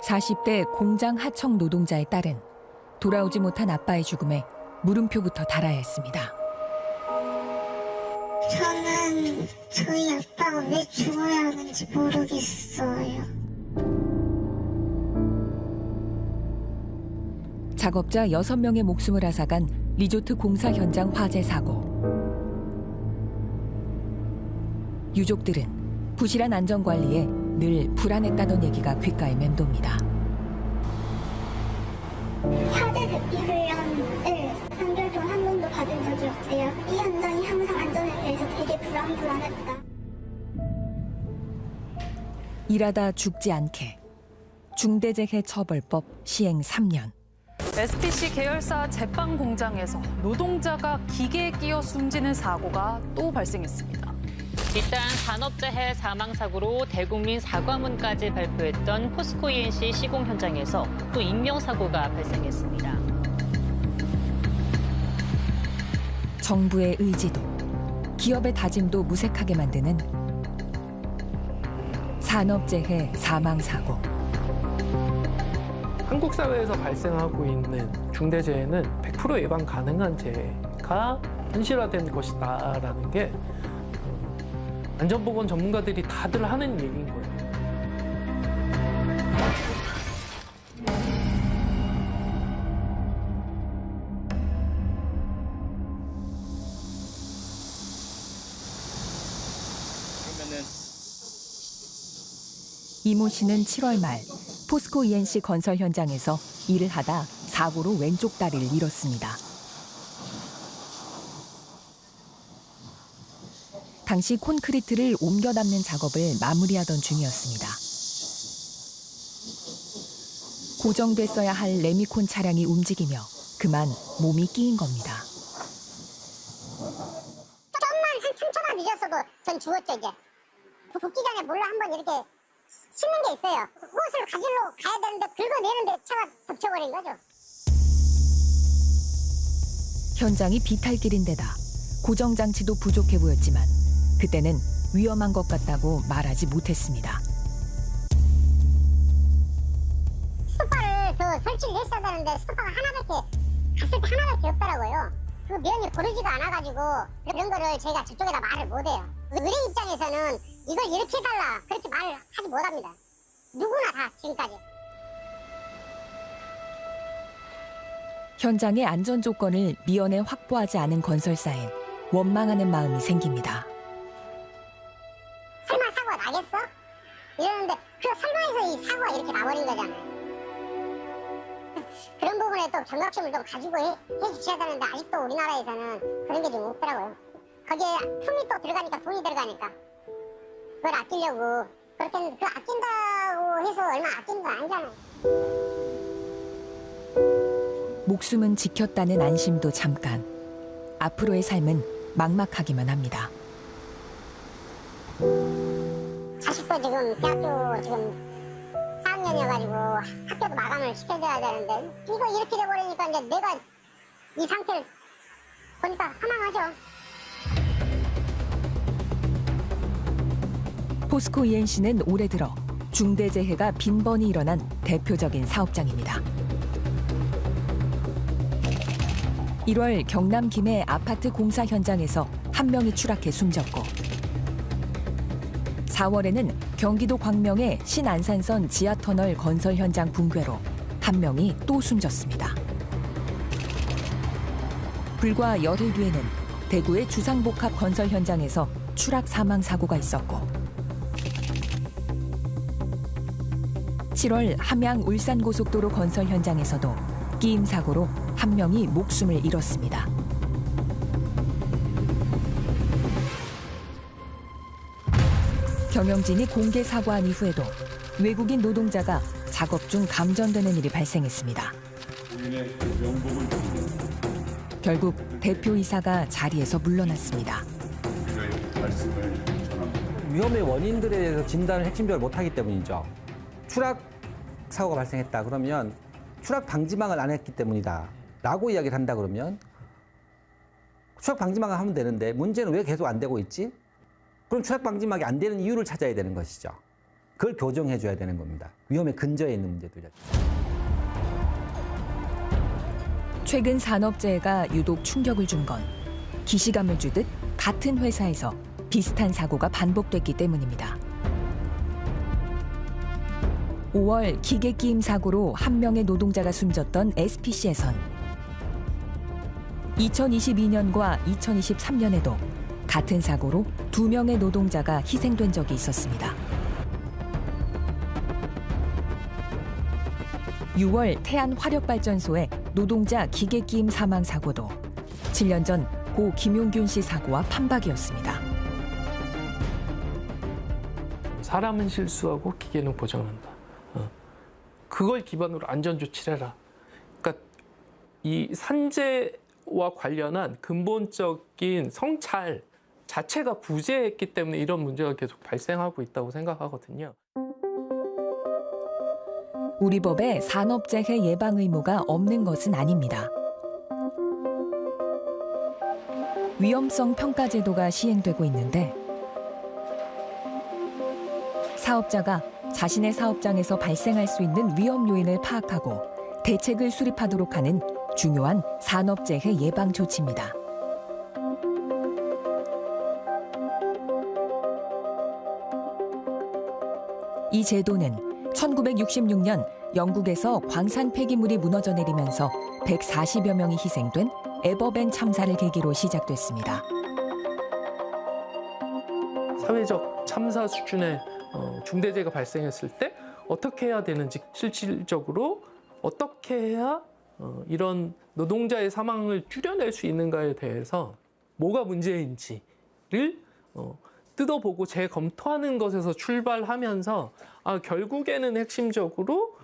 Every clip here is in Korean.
40대 공장 하청 노동자의 딸은 돌아오지 못한 아빠의 죽음에 물음표부터 달아야 했습니다. 저는 저희 아빠가 왜 죽어야 하는지 모르겠어요. 작업자 6명의 목숨을 앗아간 리조트 공사 현장 화재 사고. 유족들은 부실한 안전관리에 늘 불안했다던 얘기가 귓가에 맴돕니다. 화재 대피 훈련을 3개월 동안 한 번도 받은 적이 없어요. 이 현장이 항상 안전에 대해서 되게 불안했다. 일하다 죽지 않게 중대재해 처벌법 시행 3년. SPC 계열사 제빵 공장에서 노동자가 기계에 끼어 숨지는 사고가 또 발생했습니다. 일단 산업재해 사망사고로 대국민 사과문까지 발표했던 포스코 ENC 시공 현장에서 또 인명사고가 발생했습니다. 정부의 의지도 기업의 다짐도 무색하게 만드는 산업재해 사망사고. 한국 사회에서 발생하고 있는 중대재해는 100% 예방 가능한 재해가 현실화된 것이다라는 게 안전보건 전문가들이 다들 하는 얘기인 거예요. 이모 씨는 7월 말 포스코 ENC 건설 현장에서 일을 하다 사고로 왼쪽 다리를 잃었습니다. 당시 콘크리트를 옮겨 담는 작업을 마무리하던 중이었습니다. 고정됐어야 할 레미콘 차량이 움직이며 그만 몸이 끼인 겁니다. 조금만 한 3초만 늦었어도 전 죽었죠 이제. 붙기 전에 몰라 한번 이렇게 치는 게 있어요. 옷을 가지러 가야 되는데 긁어내는데 차가 덮쳐버린 거죠. 현장이 비탈길인데다 고정장치도 부족해 보였지만 그때는 위험한 것 같다고 말하지 못했습니다. 스토퍼를 설치를 했어야 되는데 스토퍼가 하나밖에 갔을 때 하나밖에 없더라고요. 그 면이 고르지가 않아가지고 그런 거를 저희가 저쪽에다 말을 못해요. 의뢰 입장에서는 이걸 이렇게 해달라 그렇게 말을 하지 못합니다. 누구나 다 지금까지. 현장의 안전 조건을 미연에 확보하지 않은 건설사엔 원망하는 마음이 생깁니다. 설마 사고가 나겠어? 이러는데 그 설마에서 이 사고가 이렇게 나버린 거잖아요. 그런 부분에 또 경각심을 좀 가지고 해주셔야 되는데 아직도 우리나라에서는 그런 게 좀 없더라고요. 거기에 품이 또 들어가니까 돈이 들어가니까 그걸 아끼려고 그렇게 그 아낀다고 해서 얼마 아낀 거 아니잖아요. 목숨은 지켰다는 안심도 잠깐. 앞으로의 삶은 막막하기만 합니다. 자식도 지금 대학교 지금 4학년이어가지고 학교도 마감을 시켜줘야 되는데 이거 이렇게 돼버리니까 이제 내가 이 상태를 보니까 화망하죠. 포스코 ENC는 올해 들어 중대재해가 빈번히 일어난 대표적인 사업장입니다. 1월 경남 김해 아파트 공사 현장에서 한 명이 추락해 숨졌고 4월에는 경기도 광명의 신안산선 지하터널 건설 현장 붕괴로 한 명이 또 숨졌습니다. 불과 열흘 뒤에는 대구의 주상복합 건설 현장에서 추락 사망 사고가 있었고 7월 함양 울산 고속도로 건설 현장에서도 끼임 사고로 한 명이 목숨을 잃었습니다. 경영진이 공개 사과한 이후에도 외국인 노동자가 작업 중 감전되는 일이 발생했습니다. 결국 대표이사가 자리에서 물러났습니다. 위험의 원인들에 대해서 진단을 핵심적으로 못하기 때문이죠. 추락 사고가 발생했다 그러면 추락 방지망을 안 했기 때문이다 라고 이야기를 한다 그러면 추락 방지망을 하면 되는데 문제는 왜 계속 안 되고 있지? 그럼 추락 방지막이 안 되는 이유를 찾아야 되는 것이죠. 그걸 교정해 줘야 되는 겁니다. 위험의 근저에 있는 문제들이죠. 최근 산업재해가 유독 충격을 준 건 기시감을 주듯 같은 회사에서 비슷한 사고가 반복됐기 때문입니다. 5월 기계 끼임 사고로 한 명의 노동자가 숨졌던 SPC에선 2022년과 2023년에도 같은 사고로 2명의 노동자가 희생된 적이 있었습니다. 6월 태안화력발전소의 노동자 기계 끼임 사망 사고도 7년 전 고 김용균 씨 사고와 판박이었습니다. 사람은 실수하고 기계는 보장한다. 그걸 기반으로 안전 조치를 해라. 그러니까 이 산재와 관련한 근본적인 성찰 자체가 부재했기 때문에 이런 문제가 계속 발생하고 있다고 생각하거든요. 우리 법에 산업재해 예방 의무가 없는 것은 아닙니다. 위험성 평가 제도가 시행되고 있는데 사업자가 자신의 사업장에서 발생할 수 있는 위험 요인을 파악하고 대책을 수립하도록 하는 중요한 산업재해 예방 조치입니다. 이 제도는 1966년 영국에서 광산 폐기물이 무너져 내리면서 140여 명이 희생된 에버밴 참사를 계기로 시작됐습니다. 사회적 참사 수준의 중대재해가 발생했을 때 어떻게 해야 되는지, 실질적으로 어떻게 해야 이런 노동자의 사망을 줄여낼 수 있는가에 대해서 뭐가 문제인지를 뜯어보고 재검토하는 것에서 출발하면서 결국에는 핵심적으로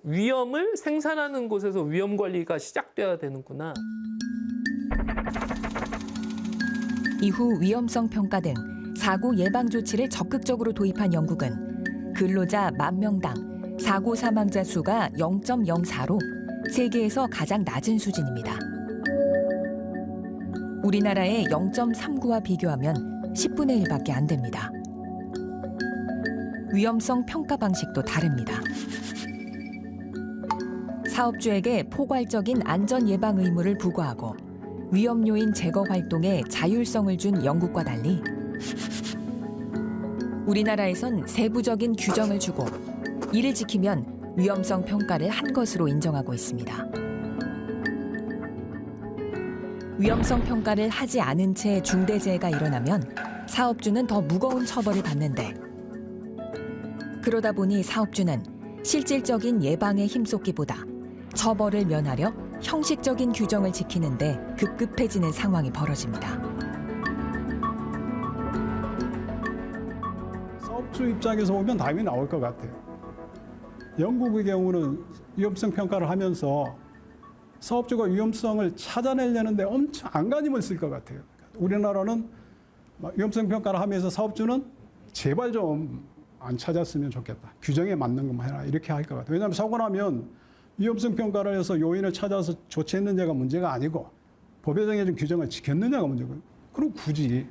위험을 생산하는 곳에서 위험 관리가 시작돼야 되는구나. 이후 위험성 평가 등 사고 예방 조치를 적극적으로 도입한 영국은 근로자 10,000명당 사고 사망자 수가 0.04로 세계에서 가장 낮은 수준입니다. 우리나라의 0.39와 비교하면 10분의 1밖에 안 됩니다. 위험성 평가 방식도 다릅니다. 사업주에게 포괄적인 안전 예방 의무를 부과하고 위험 요인 제거 활동에 자율성을 준 영국과 달리 우리나라에선 세부적인 규정을 주고 이를 지키면 위험성 평가를 한 것으로 인정하고 있습니다. 위험성 평가를 하지 않은 채 중대재해가 일어나면 사업주는 더 무거운 처벌을 받는데 그러다 보니 사업주는 실질적인 예방에 힘쏟기보다 처벌을 면하려 형식적인 규정을 지키는데 급급해지는 상황이 벌어집니다. 사업주 입장에서 보면 답이 나올 것 같아요. 영국의 경우는 위험성 평가를 하면서 사업주가 위험성을 찾아내려는데 엄청 안간힘을 쓸 것 같아요. 우리나라는 위험성 평가를 하면서 사업주는 제발 좀 안 찾았으면 좋겠다. 규정에 맞는 것만 해라. 이렇게 할 것 같아요. 왜냐하면 사고 나면 위험성 평가를 해서 요인을 찾아서 조치했느냐가 문제가 아니고 법에 정해진 규정을 지켰느냐가 문제고요. 그럼 굳이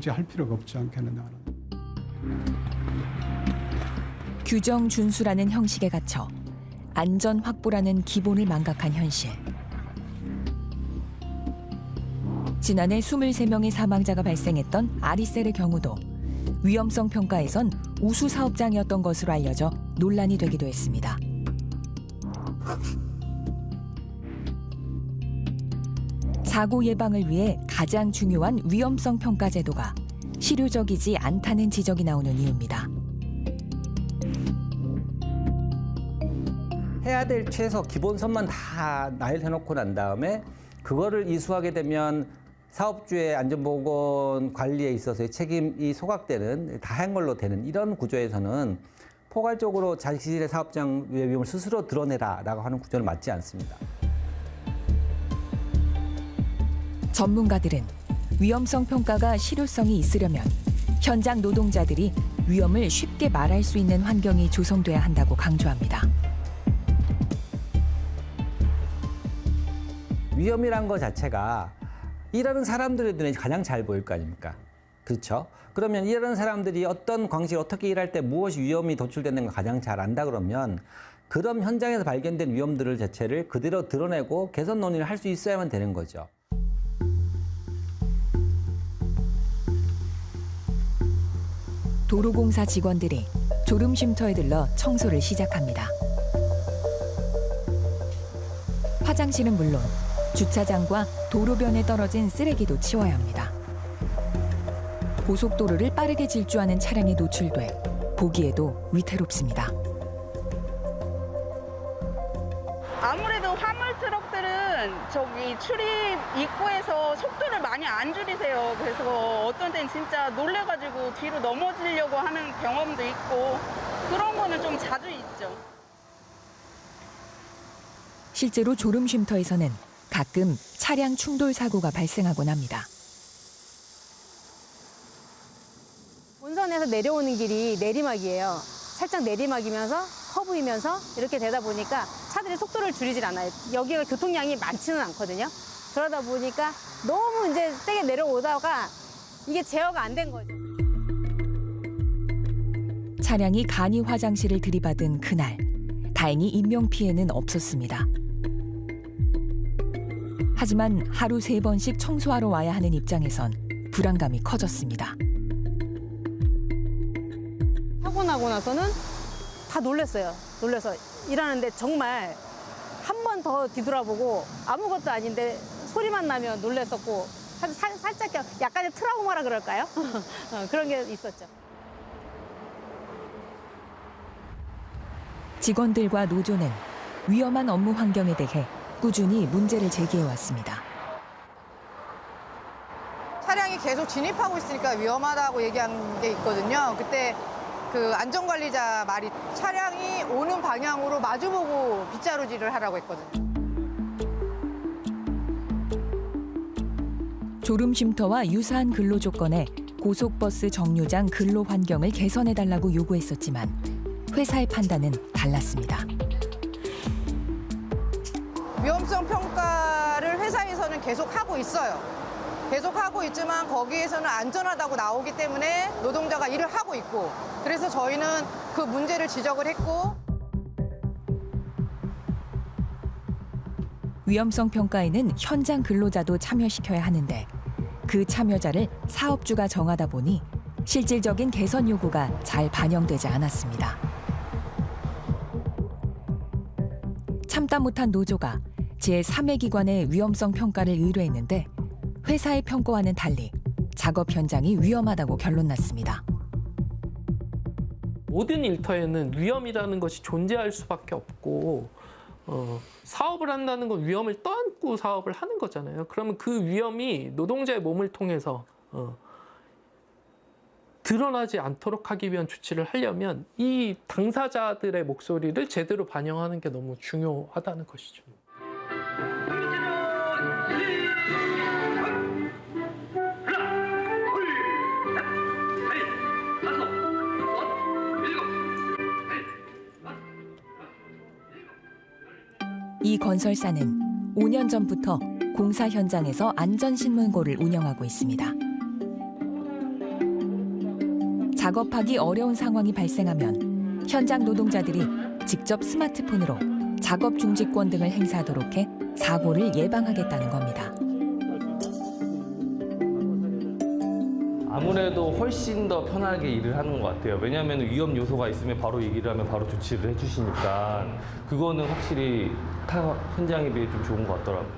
할 필요가 없지 않겠느냐 하는. 규정 준수라는 형식에 갇혀 안전 확보라는 기본을 망각한 현실. 지난해 23명의 사망자가 발생했던 아리셀의 경우도 위험성 평가에선 우수 사업장이었던 것으로 알려져 논란이 되기도 했습니다. 사고 예방을 위해 가장 중요한 위험성 평가 제도가 실효적이지 않다는 지적이 나오는 이유입니다. 해야 될 최소 기본선만 다 나열해놓고 난 다음에 그거를 이수하게 되면 사업주의 안전보건 관리에 있어서의 책임이 소각되는, 다한 걸로 되는 이런 구조에서는 포괄적으로 자신의 사업장의 위험을 스스로 드러내라라고 하는 구조는 맞지 않습니다. 전문가들은 위험성 평가가 실효성이 있으려면 현장 노동자들이 위험을 쉽게 말할 수 있는 환경이 조성돼야 한다고 강조합니다. 위험이란 것 자체가 일하는 사람들의 눈에 가장 잘 보일 거 아닙니까? 그렇죠? 그러면 이런 사람들이 어떤 광실 어떻게 일할 때 무엇이 위험이 도출되는 걸 가장 잘 안다 그러면 그런 현장에서 발견된 위험들을 자체를 그대로 드러내고 개선 논의를 할 수 있어야만 되는 거죠. 도로공사 직원들이 졸음쉼터에 들러 청소를 시작합니다. 화장실은 물론 주차장과 도로변에 떨어진 쓰레기도 치워야 합니다. 고속도로를 빠르게 질주하는 차량에 노출돼 보기에도 위태롭습니다. 아무래도 화물 트럭들은 저기 출입 입구에서 속도를 많이 안 줄이세요. 그래서 어떤 때는 진짜 놀래가지고 뒤로 넘어지려고 하는 경험도 있고 그런 거는 좀 자주 있죠. 실제로 졸음쉼터에서는 가끔 차량 충돌 사고가 발생하곤 합니다. 본선에서 내려오는 길이 내리막이에요. 살짝 내리막이면서 커브이면서 이렇게 되다 보니까 차들이 속도를 줄이질 않아요. 여기가 교통량이 많지는 않거든요. 그러다 보니까 너무 이제 세게 내려오다가 이게 제어가 안 된 거죠. 차량이 간이 화장실을 들이받은 그날, 다행히 인명피해는 없었습니다. 하지만 하루 3번씩 청소하러 와야 하는 입장에선 불안감이 커졌습니다. 사고 나고 나서는 다 놀랐어요. 놀라서 일하는데 정말 한 번 더 뒤돌아보고 아무것도 아닌데 소리만 나면 놀랐었고 살짝 약간의 트라우마라 그럴까요? 그런 게 있었죠. 직원들과 노조는 위험한 업무 환경에 대해 꾸준히 문제를 제기해왔습니다. 차량이 계속 진입하고 있으니까 위험하다고 얘기한 게 있거든요. 그때 그 안전관리자 말이 차량이 오는 방향으로 마주보고 빗자루질을 하라고 했거든요. 졸음쉼터와 유사한 근로 조건에 고속버스 정류장 근로 환경을 개선해달라고 요구했었지만 회사의 판단은 달랐습니다. 위험성 평가를 회사에서는 계속 하고 있어요. 계속 하고 있지만 거기에서는 안전하다고 나오기 때문에 노동자가 일을 하고 있고 그래서 저희는 그 문제를 지적을 했고 위험성 평가에는 현장 근로자도 참여시켜야 하는데 그 참여자를 사업주가 정하다 보니 실질적인 개선 요구가 잘 반영되지 않았습니다. 참다 못한 노조가 제3의 기관에 위험성 평가를 의뢰했는데 회사의 평가와는 달리 작업 현장이 위험하다고 결론났습니다. 모든 일터에는 위험이라는 것이 존재할 수밖에 없고 사업을 한다는 건 위험을 떠안고 사업을 하는 거잖아요. 그러면 그 위험이 노동자의 몸을 통해서 드러나지 않도록 하기 위한 조치를 하려면 이 당사자들의 목소리를 제대로 반영하는 게 너무 중요하다는 것이죠. 이 건설사는 5년 전부터 공사 현장에서 안전신문고를 운영하고 있습니다. 작업하기 어려운 상황이 발생하면 현장 노동자들이 직접 스마트폰으로 작업 중지권 등을 행사하도록 해 사고를 예방하겠다는 겁니다. 아무래도 훨씬 더 편하게 일을 하는 것 같아요. 왜냐하면 위험 요소가 있으면 바로 얘기를 하면 바로 조치를 해주시니까 그거는 확실히 타 현장에 비해 좀 좋은 것 같더라고요.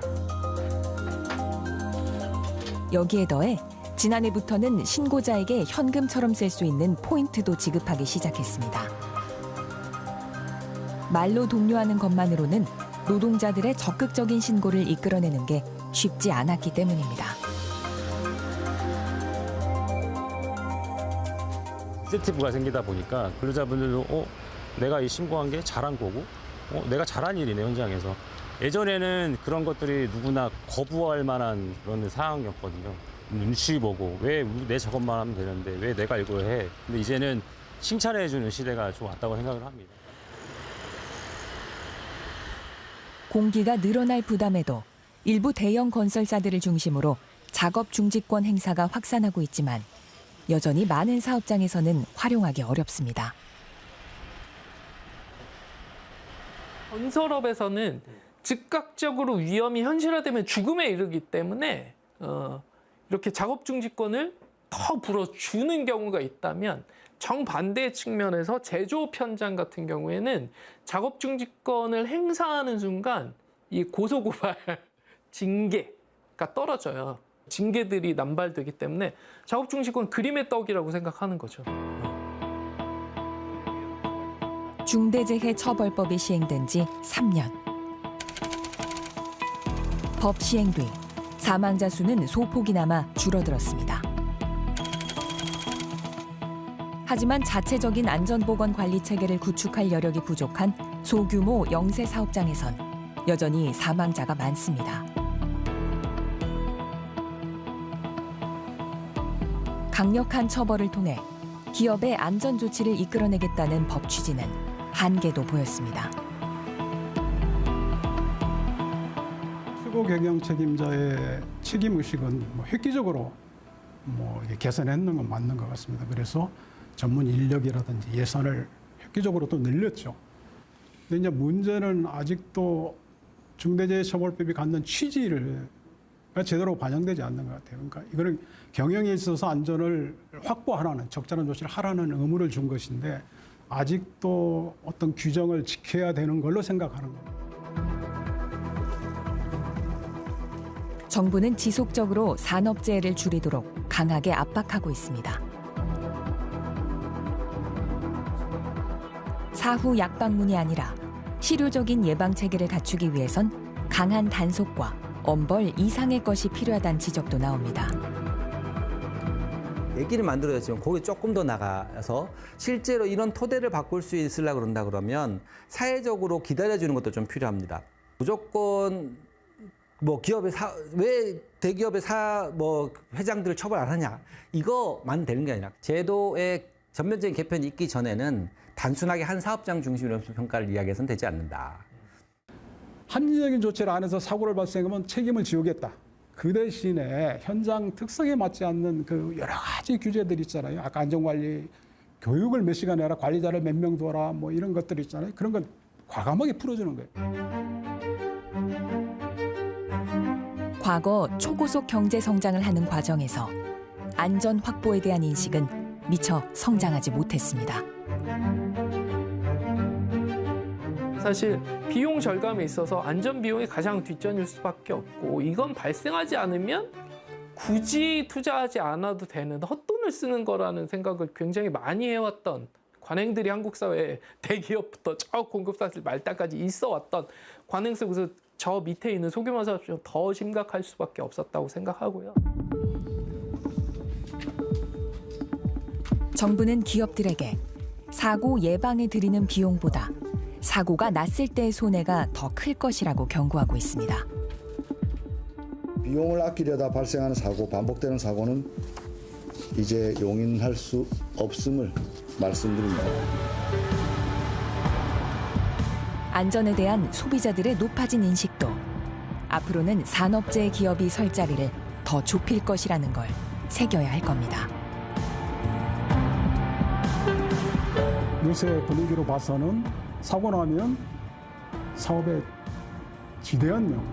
여기에 더해 지난해부터는 신고자에게 현금처럼 쓸 수 있는 포인트도 지급하기 시작했습니다. 말로 독려하는 것만으로는 노동자들의 적극적인 신고를 이끌어내는 게 쉽지 않았기 때문입니다. 인센티브가 생기다 보니까 근로자분들도 내가 이 신고한 게 잘한 거고 내가 잘한 일이네 현장에서. 예전에는 그런 것들이 누구나 거부할 만한 그런 상황이었거든요. 눈치 보고 왜 내 작업만 하면 되는데 왜 내가 이걸 해. 근데 이제는 칭찬해주는 시대가 좀 왔다고 생각을 합니다. 공기가 늘어날 부담에도 일부 대형 건설사들을 중심으로 작업 중지권 행사가 확산하고 있지만 여전히 많은 사업장에서는 활용하기 어렵습니다. 건설업에서는 즉각적으로 위험이 현실화되면 죽음에 이르기 때문에 이렇게 작업 중지권을 더 불어주는 경우가 있다면, 정반대의 측면에서 제조업 현장 같은 경우에는 작업 중지권을 행사하는 순간 이 고소고발 징계가 떨어져요. 징계들이 남발되기 때문에 작업 중지권 그림의 떡이라고 생각하는 거죠. 중대재해처벌법이 시행된 지 3년. 법 시행 뒤 사망자 수는 소폭이나마 줄어들었습니다. 하지만 자체적인 안전보건 관리 체계를 구축할 여력이 부족한 소규모 영세 사업장에선 여전히 사망자가 많습니다. 강력한 처벌을 통해 기업의 안전 조치를 이끌어내겠다는 법 취지는 한계도 보였습니다. 수고 경영 책임자의 책임 의식은 획기적으로 개선했는 건 맞는 것 같습니다. 그래서 전문 인력이라든지 예산을 획기적으로 또 늘렸죠. 근데 이제 문제는 아직도 중대재해처벌법이 갖는 취지가 제대로 반영되지 않는 것 같아요. 그러니까 이거는 경영에 있어서 안전을 확보하라는, 적절한 조치를 하라는 의무를 준 것인데 아직도 어떤 규정을 지켜야 되는 걸로 생각하는 겁니다. 정부는 지속적으로 산업재해를 줄이도록 강하게 압박하고 있습니다. 사후 약방문이 아니라 실효적인 예방 체계를 갖추기 위해선 강한 단속과 엄벌 이상의 것이 필요하다는 지적도 나옵니다. 얘기를 만들어야지만 거기 조금 더 나가서 실제로 이런 토대를 바꿀 수 있으려고 그런다 그러면 사회적으로 기다려주는 것도 좀 필요합니다. 무조건 왜 대기업의 회장들을 처벌 안 하냐, 이거만 되는 게 아니라 제도의 전면적인 개편이 있기 전에는 단순하게 한 사업장 중심으로 평가를 이야기해서는 되지 않는다. 합리적인 조치를 안 해서 사고를 발생하면 책임을 지우겠다. 그 대신에 현장 특성에 맞지 않는 그 여러 가지 규제들 있잖아요. 아까 안전관리, 교육을 몇 시간 해라, 관리자를 몇 명 둬라, 이런 것들 있잖아요. 그런 건 과감하게 풀어주는 거예요. 과거 초고속 경제 성장을 하는 과정에서 안전 확보에 대한 인식은 미처 성장하지 못했습니다. 사실 비용 절감에 있어서 안전 비용이 가장 뒷전일 수밖에 없고, 이건 발생하지 않으면 굳이 투자하지 않아도 되는 헛돈을 쓰는 거라는 생각을 굉장히 많이 해왔던 관행들이 한국 사회에 대기업부터 저 공급사들 말단까지 있어왔던 관행 속에서 저 밑에 있는 소규모 사업이 더 심각할 수밖에 없었다고 생각하고요. 정부는 기업들에게 사고 예방에 들이는 비용보다 사고가 났을 때의 손해가 더 클 것이라고 경고하고 있습니다. 비용을 아끼려다 발생하는 사고, 반복되는 사고는 이제 용인할 수 없음을 말씀드립니다. 안전에 대한 소비자들의 높아진 인식도 앞으로는 산업재해 기업이 설 자리를 더 좁힐 것이라는 걸 새겨야 할 겁니다. 요새 분위기로 봐서는 사고 나면 사업에 지대한 영향을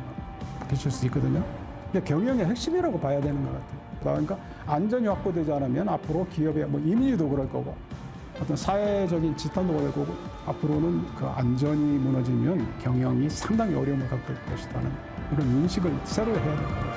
끼칠 수 있거든요. 이게 경영의 핵심이라고 봐야 되는 것 같아요. 그러니까 안전이 확보되지 않으면 앞으로 기업의 이미지도 그럴 거고 어떤 사회적인 지탄도 그럴 거고, 앞으로는 그 안전이 무너지면 경영이 상당히 어려움을 겪을 것이라는 이런 인식을 새로 해야 될 것 같아요.